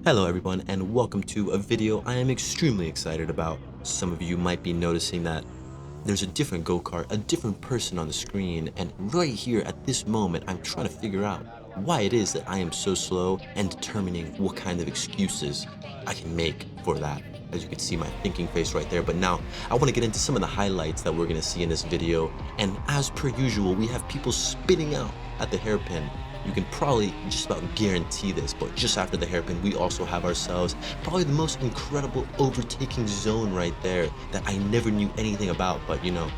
Hello everyone and welcome to a video I am extremely excited about. Some of you might be noticing that there's a different go-kart, a different person on the screen, and right here at this moment I'm trying to figure out why it is that I am so slow and determining what kind of excuses I can make for that. As you can see my thinking face right there, but now I want to get into some of the highlights that we're going to see in this video, and as per usual we have people spinning out at the hairpin. You can probably just about guarantee this, but just after the hairpin, we also have ourselves probably the most incredible overtaking zone right there that I never knew anything about, but you know,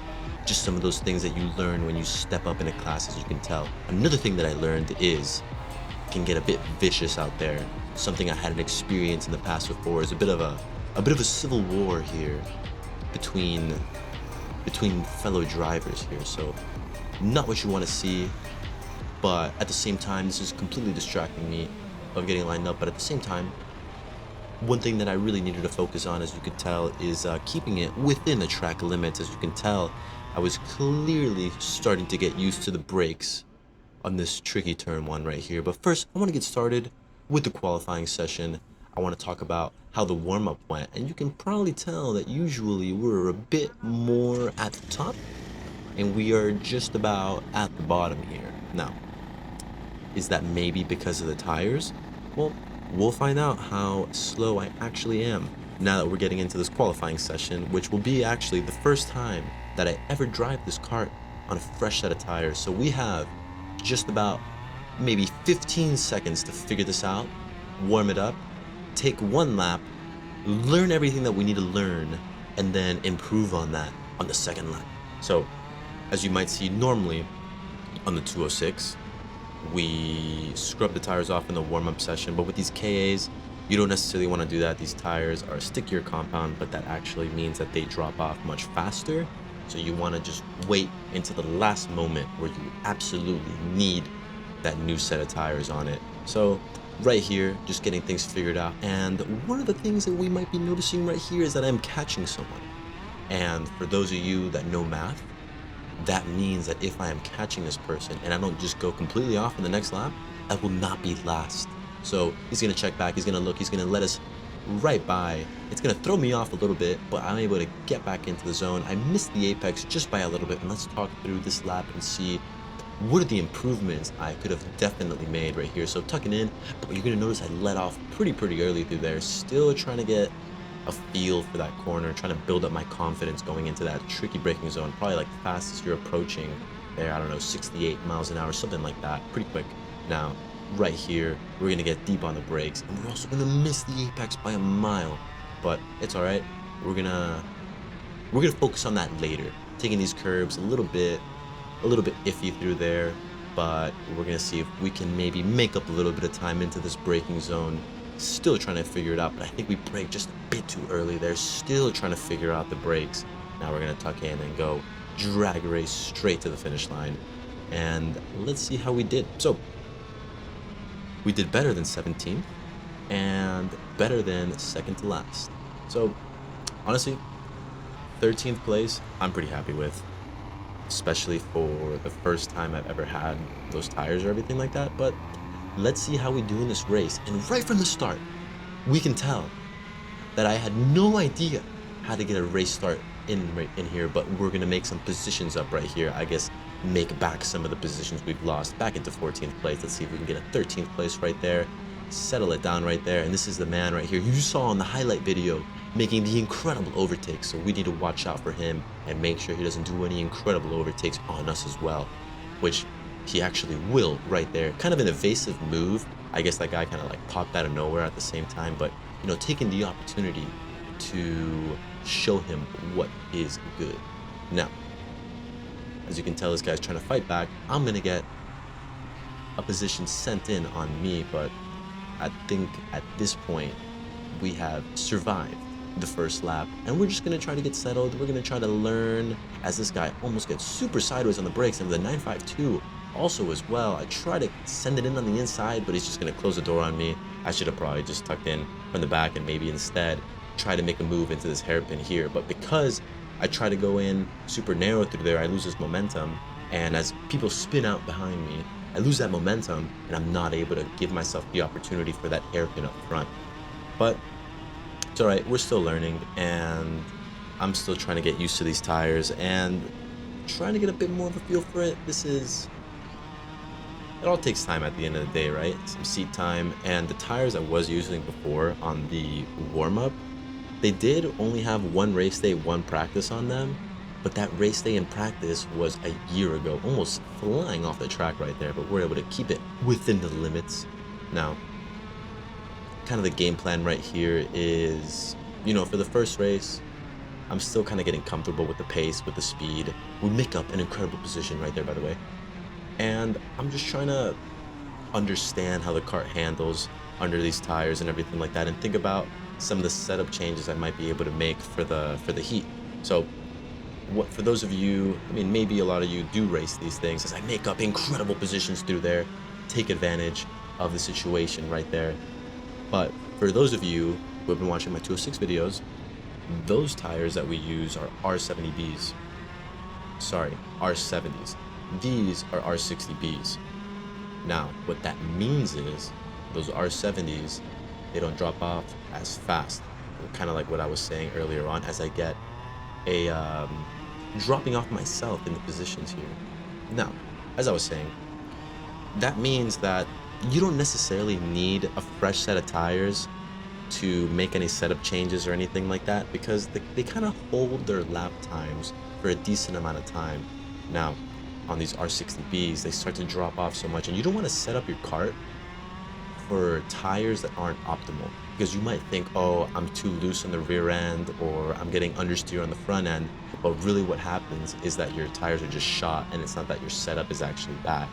just some of those things that you learn when you step up in a class, as you can tell. Another thing that I learned is it can get a bit vicious out there. Something I hadn't experienced in the past before is a bit of a civil war here between fellow drivers here. So not what you want to see. But at the same time, this is completely distracting me of getting lined up. But at the same time, one thing that I really needed to focus on, as you could tell, is keeping it within the track limits. As you can tell, I was clearly starting to get used to the brakes on this tricky turn one right here. But first, I want to get started with the qualifying session. I want to talk about how the warm-up went. And you can probably tell that usually we're a bit more at the top, and we are just about at the bottom here. Now, is that maybe because of the tires? Well, we'll find out how slow I actually am now that we're getting into this qualifying session, which will be actually the first time that I ever drive this kart on a fresh set of tires. So we have just about maybe 15 seconds to figure this out, warm it up, take one lap, learn everything that we need to learn, and then improve on that on the second lap. So as you might see, normally on the 206, we scrub the tires off in the warm-up session, but with these KAs, you don't necessarily want to do that. These tires are a stickier compound, but that actually means that they drop off much faster. So you want to just wait until the last moment where you absolutely need that new set of tires on it. So right here, just getting things figured out. And one of the things that we might be noticing right here is that I'm catching someone. And for those of you that know math, that means that if I am catching this person and I don't just go completely off in the next lap, I will not be last. So he's going to check back, he's going to look, he's going to let us right by. It's going to throw me off a little bit, but I'm able to get back into the zone. I missed the apex just by a little bit, and let's talk through this lap and see what are the improvements I could have definitely made right here. So tucking in, but you're going to notice I let off pretty early through there, still trying to get a feel for that corner, trying to build up my confidence going into that tricky braking zone. Probably like the fastest you're approaching there, I don't know, 68 miles an hour, something like that, pretty quick. Now right here we're gonna get deep on the brakes, and we're also gonna miss the apex by a mile, but it's all right. We're gonna focus on that later, taking these curves a little bit iffy through there, but we're gonna see if we can maybe make up a little bit of time into this braking zone. Still trying to figure it out, but I think we braked just a bit too early there. Still trying to figure out the brakes. Now we're gonna tuck in and go drag race straight to the finish line, and let's see how we did. So we did better than 17th and better than second to last. So honestly, 13th place I'm pretty happy with, especially for the first time I've ever had those tires or everything like that. But let's see how we do in this race. And right from the start, we can tell that I had no idea how to get a race start in here, but we're gonna make some positions up right here. I guess make back some of the positions we've lost back into 14th place. Let's see if we can get a 13th place right there, settle it down right there. And this is the man right here you saw in the highlight video making the incredible overtakes. So we need to watch out for him and make sure he doesn't do any incredible overtakes on us as well, which he actually will right there. Kind of an evasive move. I guess that guy kind of like popped out of nowhere at the same time, but you know, taking the opportunity to show him what is good. Now, as you can tell, this guy's trying to fight back. I'm gonna get a position sent in on me, but I think at this point we have survived the first lap, and we're just gonna try to get settled. We're gonna try to learn as this guy almost gets super sideways on the brakes, and with the 952 also as well. I try to send it in on the inside, but he's just gonna close the door on me. I should have probably just tucked in from the back and maybe instead try to make a move into this hairpin here. But because I try to go in super narrow through there, I lose this momentum, and as people spin out behind me, I lose that momentum, and I'm not able to give myself the opportunity for that hairpin up front. But it's all right, we're still learning, and I'm still trying to get used to these tires and trying to get a bit more of a feel for it. It all takes time at the end of the day, right? Some seat time, and the tires I was using before on the warm-up, they did only have one race day, one practice on them, but that race day in practice was a year ago, almost flying off the track right there, but we're able to keep it within the limits. Now, kind of the game plan right here is, for the first race, I'm still kind of getting comfortable with the pace, with the speed. We make up an incredible position right there, by the way. And I'm just trying to understand how the kart handles under these tires and everything like that, and think about some of the setup changes I might be able to make for the heat. So what, for those of you, I mean, maybe a lot of you do race these things, as I make up incredible positions through there, take advantage of the situation right there. But for those of you who have been watching my 206 videos, those tires that we use are R70Bs. Sorry, R70s. These are R60Bs. Now, what that means is those R70s, they don't drop off as fast. Kind of like what I was saying earlier on, as I get a dropping off myself in the positions here. Now, as I was saying, that means that you don't necessarily need a fresh set of tires to make any setup changes or anything like that, because they kind of hold their lap times for a decent amount of time. Now, on these R60Bs, they start to drop off so much, and you don't want to set up your kart for tires that aren't optimal, because you might think, oh, I'm too loose on the rear end, or I'm getting understeer on the front end, but really what happens is that your tires are just shot, and it's not that your setup is actually bad.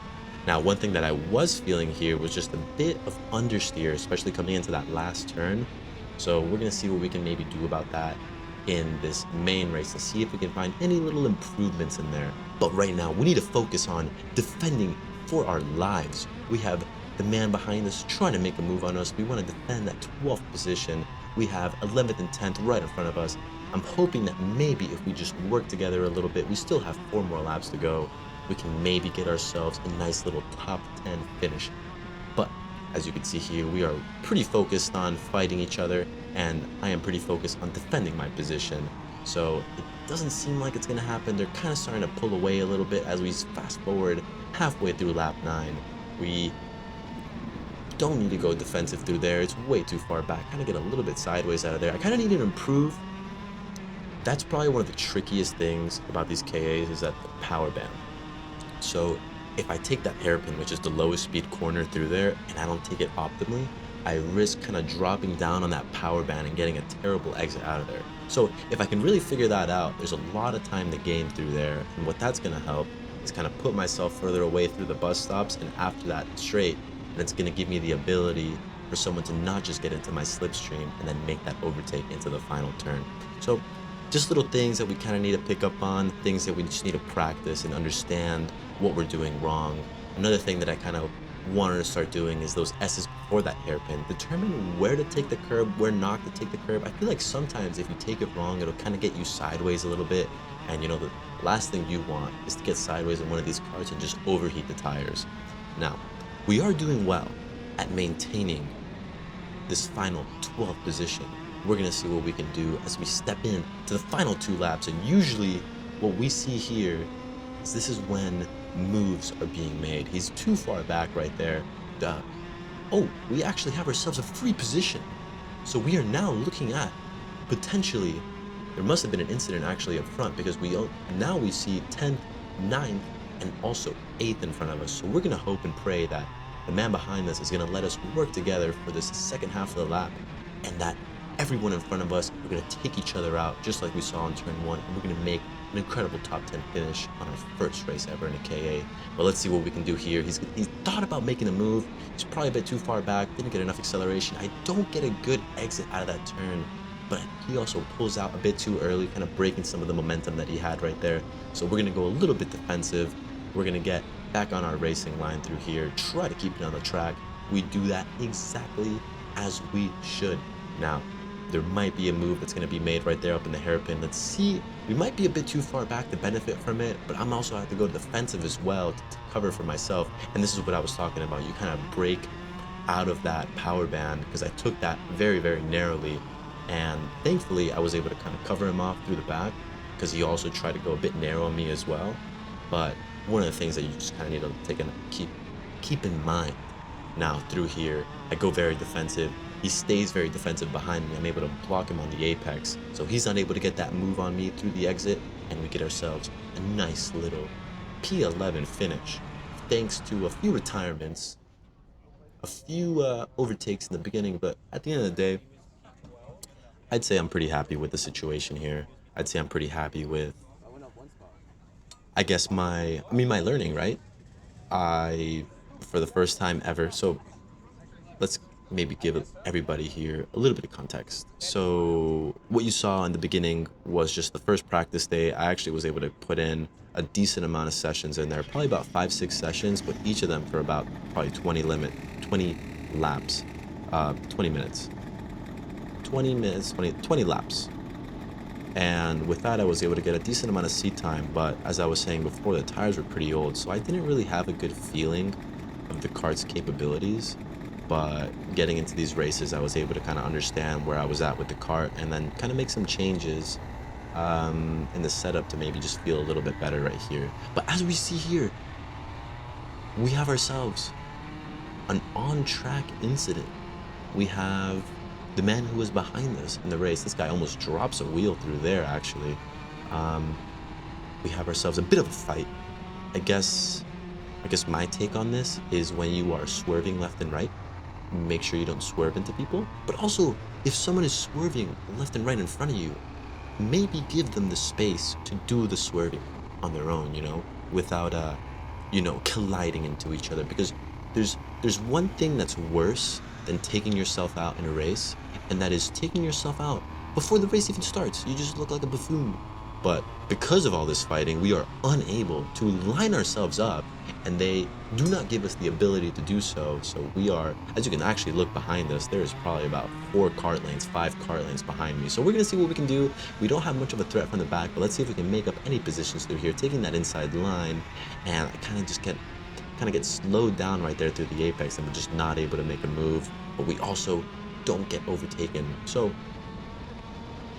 Now, one thing that I was feeling here was just a bit of understeer, especially coming into that last turn. So we're going to see what we can maybe do about that in this main race and see if we can find any little improvements in there. But right now, we need to focus on defending for our lives. We have the man behind us trying to make a move on us. We want to defend that 12th position. We have 11th and 10th right in front of us. I'm hoping that maybe if we just work together a little bit, we still have 4 more laps to go, we can maybe get ourselves a nice little top 10 finish. But as you can see here, we are pretty focused on fighting each other, and I am pretty focused on defending my position. So it doesn't seem like it's going to happen. They're kind of starting to pull away a little bit as we fast forward halfway through lap 9. We don't need to go defensive through there. It's way too far back. Kind of get a little bit sideways out of there. I kind of need to improve. That's probably one of the trickiest things about these KAs, is that the power band. So if I take that hairpin, which is the lowest speed corner through there, and I don't take it optimally, I risk kind of dropping down on that power band and getting a terrible exit out of there. So if I can really figure that out, there's a lot of time to gain through there. And what that's going to help is kind of put myself further away through the bus stops and after that straight. And it's going to give me the ability for someone to not just get into my slipstream and then make that overtake into the final turn. So just little things that we kind of need to pick up on, things that we just need to practice and understand what we're doing wrong. Another thing that I kind of wanted to start doing is those S's before that hairpin. Determine where to take the curb, where not to take the curb. I feel like sometimes if you take it wrong, it'll kind of get you sideways a little bit. And the last thing you want is to get sideways in one of these cars and just overheat the tires. Now, we are doing well at maintaining this final 12th position. We're going to see what we can do as we step in to the final 2 laps. And usually what we see here is this is when moves are being made. He's too far back right there. Oh, we actually have ourselves a free position. So we are now looking at potentially, there must have been an incident actually up front, because now we see 10th, 9th, and also 8th in front of us. So we're going to hope and pray that the man behind us is going to let us work together for this second half of the lap, and that everyone in front of us, we're going to take each other out just like we saw in turn 1, and we're going to make an incredible top 10 finish on our first race ever in a KA. But let's see what we can do here. He's thought about making a move. He's probably a bit too far back, didn't get enough acceleration. I don't get a good exit out of that turn, but he also pulls out a bit too early, kind of breaking some of the momentum that he had right there. So we're going to go a little bit defensive. We're going to get back on our racing line through here, try to keep it on the track. We do that exactly as we should. Now, there might be a move that's going to be made right there up in the hairpin. Let's see. We might be a bit too far back to benefit from it, but I'm also have to go defensive as well to cover for myself. And this is what I was talking about. You kind of break out of that power band because I took that very, very narrowly. And thankfully, I was able to kind of cover him off through the back because he also tried to go a bit narrow on me as well. But one of the things that you just kind of need to take and keep in mind. Now through here, I go very defensive. He stays very defensive behind me. I'm able to block him on the apex, so he's not able to get that move on me through the exit, and we get ourselves a nice little P11 finish, thanks to a few retirements, a few overtakes in the beginning, but at the end of the day, I'd say I'm pretty happy with the situation here. I'd say I'm pretty happy with, I guess my learning, right? I, for the first time ever, so let's maybe give everybody here a little bit of context. So what you saw in the beginning was just the first practice day. I actually was able to put in a decent amount of sessions in there, probably about 5-6 sessions, but each of them for about probably 20 laps, 20 minutes, 20 laps. And with that, I was able to get a decent amount of seat time. But as I was saying before, the tires were pretty old, so I didn't really have a good feeling of the kart's capabilities. But getting into these races, I was able to kind of understand where I was at with the kart and then kind of make some changes in the setup to maybe just feel a little bit better right here. But as we see here, we have ourselves an on-track incident. We have the man who was behind us in the race. This guy almost drops a wheel through there, actually. We have ourselves a bit of a fight. I guess my take on this is when you are swerving left and right, make sure you don't swerve into people. But also, if someone is swerving left and right in front of you, maybe give them the space to do the swerving on their own, without colliding into each other. Because there's one thing that's worse than taking yourself out in a race, and that is taking yourself out before the race even starts. You just look like a buffoon. But because of all this fighting, we are unable to line ourselves up, and they do not give us the ability to do so. So we are, as you can actually look behind us, there is probably about 5 kart lanes behind me. So we're going to see what we can do. We don't have much of a threat from the back, but let's see if we can make up any positions through here, taking that inside line, and I kind of get slowed down right there through the apex, and we're just not able to make a move. But we also don't get overtaken. So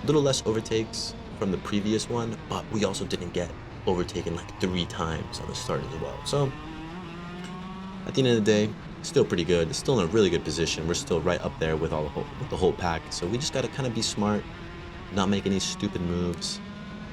a little less overtakes from the previous one, but we also didn't get overtaken like 3 times on the start as well. So at the end of the day, still pretty good. Still in a really good position. We're still right up there with the whole pack. So we just got to kind of be smart, not make any stupid moves,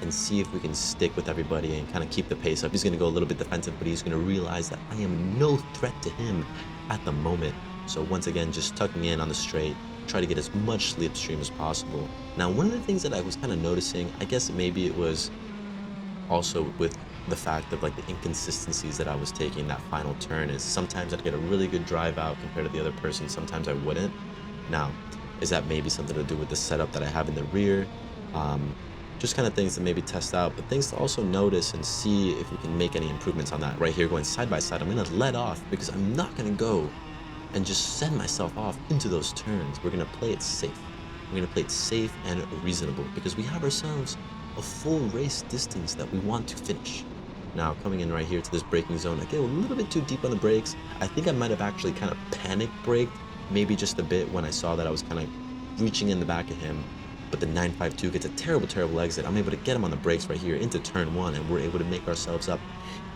and see if we can stick with everybody and kind of keep the pace up. He's going to go a little bit defensive, but he's going to realize that I am no threat to him at the moment. So once again, just tucking in on the straight, try to get as much slipstream as possible. Now, one of the things that I was kind of noticing, I guess maybe it was also with the fact of like the inconsistencies that I was taking that final turn, is sometimes I'd get a really good drive out compared to the other person, sometimes I wouldn't. Now, is that maybe something to do with the setup that I have in the rear? Just kind of things to maybe test out, but things to also notice and see if we can make any improvements on that. Right here, going side by side, I'm going to let off because I'm not going to go and just send myself off into those turns. We're going to play it safe. We're going to play it safe and reasonable because we have ourselves a full race distance that we want to finish. Now, coming in right here to this braking zone, I get a little bit too deep on the brakes. I think I might have actually kind of panic braked, maybe just a bit, when I saw that I was kind of reaching in the back of him. But the 952 gets a terrible exit. I'm able to get him on the brakes right here into turn 1, and we're able to make ourselves up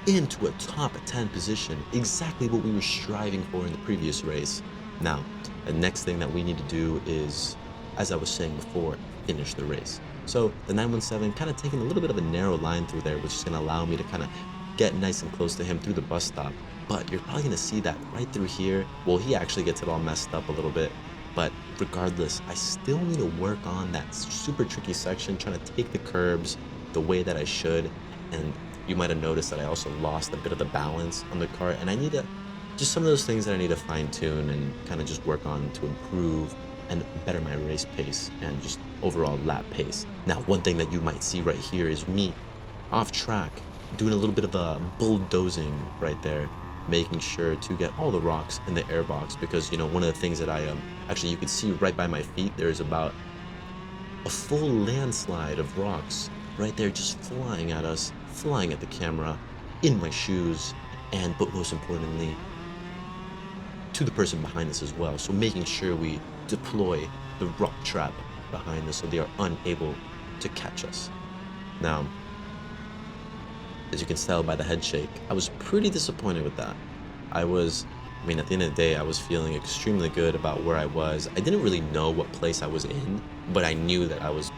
into a top 10 position, exactly what we were striving for in the previous race. Now, the next thing that we need to do is, as I was saying before, finish the race. So the 917 kind of taking a little bit of a narrow line through there, which is going to allow me to kind of get nice and close to him through the bus stop. But you're probably going to see that right through here. Well, he actually gets it all messed up a little bit. But regardless, I still need to work on that super tricky section, trying to take the curbs the way that I should. And you might have noticed that I also lost a bit of the balance on the kart, and I need to, just some of those things that I need to fine tune and kind of just work on to improve and better my race pace and just overall lap pace. Now, one thing that you might see right here is me off track, doing a little bit of a bulldozing right there, making sure to get all the rocks in the airbox, because one of the things that I actually, you can see right by my feet, there's about a full landslide of rocks right there just flying at us, flying at the camera, in my shoes, but most importantly, to the person behind us as well. So making sure we deploy the rock trap behind us so they are unable to catch us. Now, as you can tell by the head shake, I was pretty disappointed with that. I mean, at the end of the day, I was feeling extremely good about where I was. I didn't really know what place I was in, but I knew that I was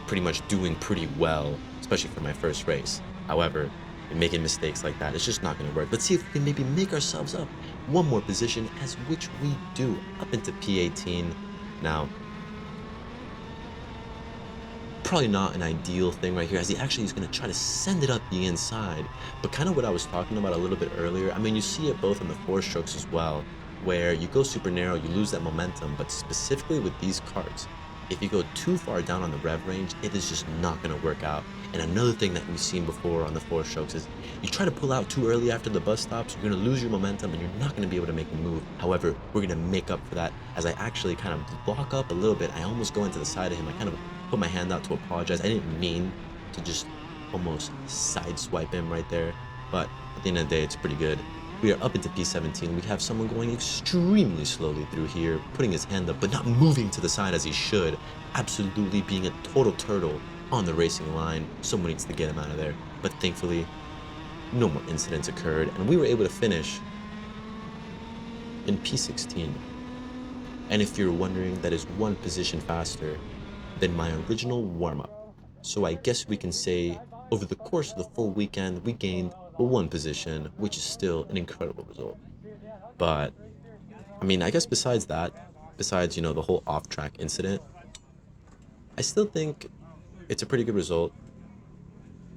pretty much doing pretty well, especially for my first race. However, making mistakes like that, it's just not going to work. Let's see if we can maybe make ourselves up one more position, as which we do, up into P18. Now, probably not an ideal thing right here, as he actually is going to try to send it up the inside. But kind of what I was talking about a little bit earlier, I mean, you see it both on the four strokes as well, where you go super narrow, you lose that momentum. But specifically with these karts, if you go too far down on the rev range, it is just not going to work out. And another thing that we've seen before on the four strokes is you try to pull out too early after the bus stops, you're going to lose your momentum and you're not going to be able to make a move. However, we're going to make up for that as I actually kind of block up a little bit. I almost go into the side of him. I kind of put my hand out to apologize. I didn't mean to just almost sideswipe him right there, but at the end of the day, it's pretty good. We are up into P17. We have someone going extremely slowly through here, putting his hand up, but not moving to the side as he should. Absolutely being a total turtle on the racing line. Someone needs to get him out of there. But thankfully, no more incidents occurred, and we were able to finish in P16. And if you're wondering, that is one position faster than my original warm-up. So I guess we can say over the course of the full weekend, we gained one position, which is still an incredible result. But I mean, I guess besides that, besides, you know, the whole off-track incident, I still think it's a pretty good result.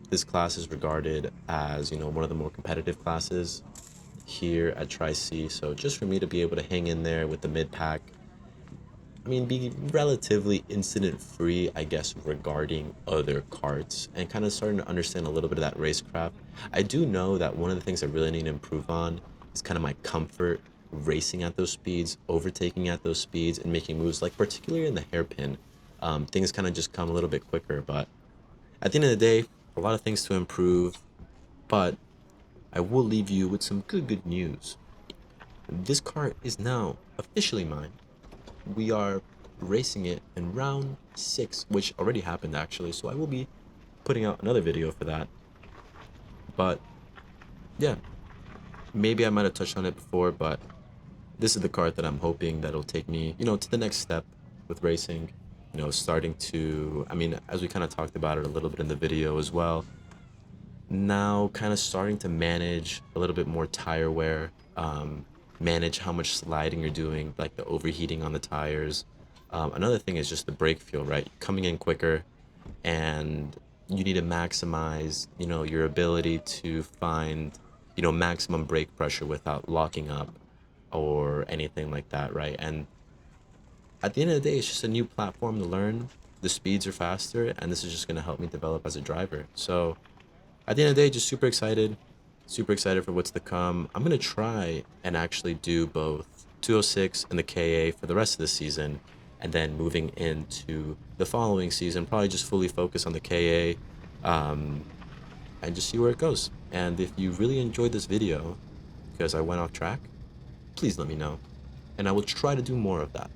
This class is regarded as, you know, one of the more competitive classes here at Tri-C. So just for me to be able to hang in there with the mid-pack, I mean, be relatively incident-free, I guess, regarding other karts and kind of starting to understand a little bit of that racecraft. I do know that one of the things I really need to improve on is kind of my comfort racing at those speeds, overtaking at those speeds, and making moves, like particularly in the hairpin. Things kind of just come a little bit quicker, but at the end of the day, a lot of things to improve, but I will leave you with some good news. This kart is now officially mine. We are racing it in round 6, which already happened actually, so I will be putting out another video for that. But yeah, maybe I might have touched on it before, but this is the kart that I'm hoping that'll take me, you know, to the next step with racing. You know, starting to, I mean, as we kind of talked about it a little bit in the video as well, now kind of starting to manage a little bit more tire wear, manage how much sliding you're doing, like the overheating on the tires. Another thing is just the brake feel, right? Coming in quicker, and you need to maximize, you know, your ability to find, you know, maximum brake pressure without locking up or anything like that, right? And at the end of the day, it's just a new platform to learn. The speeds are faster, and this is just going to help me develop as a driver. So at the end of the day, just super excited for what's to come. I'm going to try and actually do both 206 and the KA for the rest of the season, and then moving into the following season, probably just fully focus on the KA, and just see where it goes. And if you really enjoyed this video because I went off track, please let me know, and I will try to do more of that.